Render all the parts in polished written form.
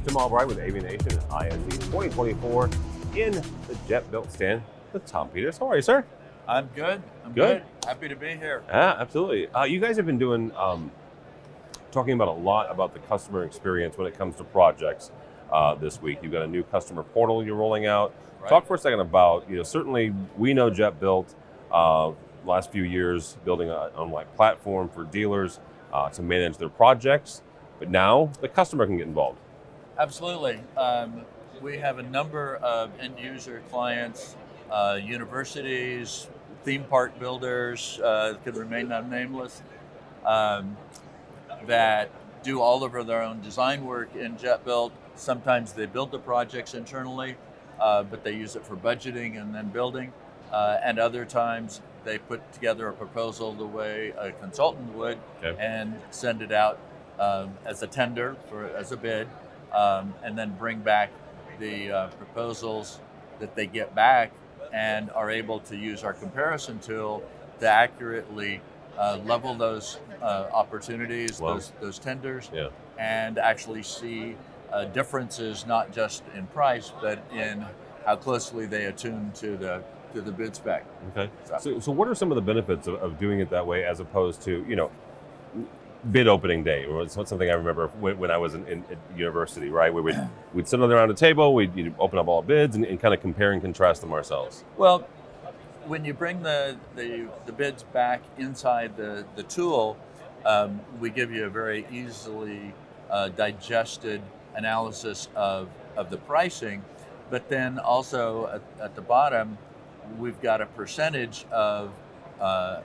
It's Tim Albright with AVNation at ISE 2024 in the Jetbuilt stand with Tom Peters. How are you, sir? I'm good. I'm good. Happy to be here. Yeah, absolutely. You guys have been doing, talking about a lot about the customer experience when it comes to projects this week. You've got a new customer portal you're rolling out. Right. Talk for a second about, certainly we know Jetbuilt, last few years building an online platform for dealers to manage their projects, but now the customer can get involved. Absolutely. We have a number of end user clients, universities, theme park builders, could remain nameless, that do all of their own design work in Jetbuilt. Sometimes they build the projects internally, but they use it for budgeting and then building. And other times they put together a proposal the way a consultant would and send it out as a tender, as a bid, and then bring back the proposals that they get back and are able to use our comparison tool to accurately level those opportunities, those tenders, and actually see differences not just in price, but in how closely they attune to the bid spec. Okay. So what are some of the benefits of doing it that way as opposed to, bid opening day? Or it's something I remember when I was in university, right? Where we'd sit around a table, we'd open up all bids and kind of compare and contrast them ourselves. Well, when you bring the bids back inside the tool, we give you a very easily digested analysis of the pricing, but then also at the bottom, we've got a percentage of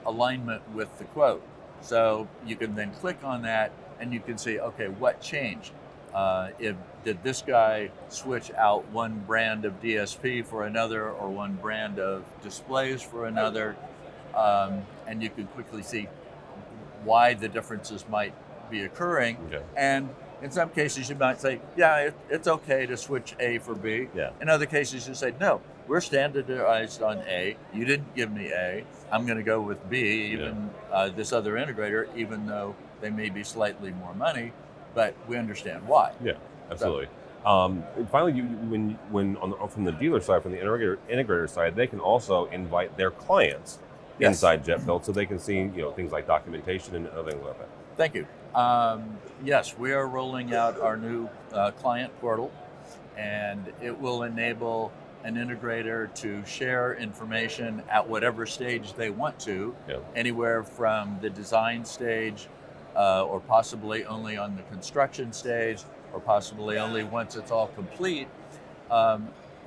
alignment with the quote. So you can then click on that and you can see, okay, what changed? Did this guy switch out one brand of DSP for another or one brand of displays for another? And you can quickly see why the differences might be occurring. Okay. And in some cases you might say, yeah, it's okay to switch A for B. Yeah. In other cases you say, no, we're standardized on A. You didn't give me A. I'm going to go with B, even this other integrator, even though they may be slightly more money, but we understand why. Yeah, absolutely. Finally, from the dealer side, from the integrator side, they can also invite their clients inside Jetbuilt so they can see things like documentation and other things like that. Thank you. Yes, we are rolling out our new client portal, and it will enable an integrator to share information at whatever stage they want to, anywhere from the design stage, or possibly only on the construction stage, or possibly only once it's all complete,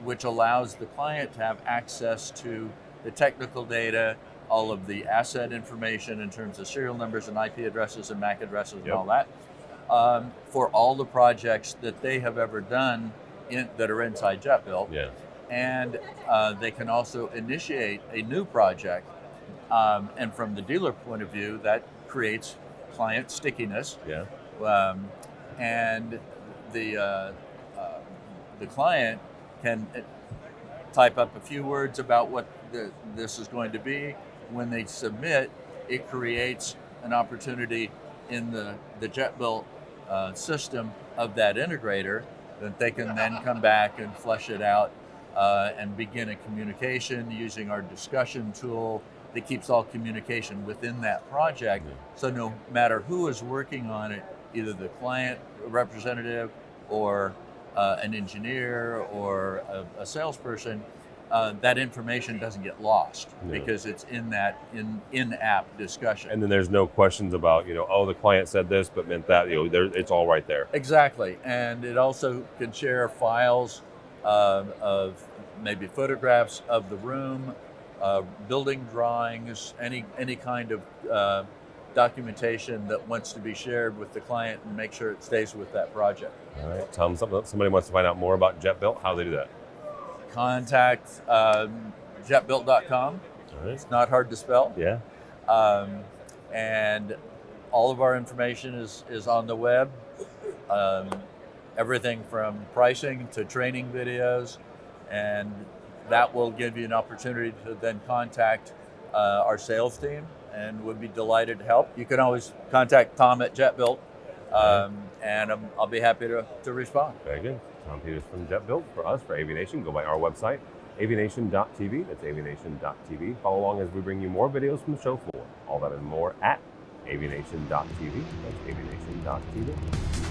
which allows the client to have access to the technical data, all of the asset information in terms of serial numbers and IP addresses and MAC addresses and all that, for all the projects that they have ever done that are inside Jetbuilt. Yeah. And they can also initiate a new project. And from the dealer point of view, that creates client stickiness. Yeah. And the client can type up a few words about what this is going to be. When they submit, it creates an opportunity in the Jetbuilt system of that integrator that they can then come back and flesh it out and begin a communication using our discussion tool that keeps all communication within that project. So no matter who is working on it, either the client representative or an engineer or a salesperson, that information doesn't get lost because it's in that in-app discussion. And then there's no questions about, the client said this, but meant that, it's all right there. Exactly. And it also can share files of maybe photographs of the room, building drawings, any kind of documentation that wants to be shared with the client and make sure it stays with that project. All right, Tom, somebody wants to find out more about Jetbuilt, how do they do that? Contact jetbuilt.com. All right. It's not hard to spell. Yeah. And all of our information is on the web. Everything from pricing to training videos, and that will give you an opportunity to then contact our sales team, and would be delighted to help. You can always contact Tom at Jetbuilt and I'll be happy to respond. Very good. Tom Peters from Jetbuilt for us, for AVNation. Go by our website, avnation.tv. That's avnation.tv. Follow along as we bring you more videos from the show floor. All that and more at avnation.tv. That's avnation.tv.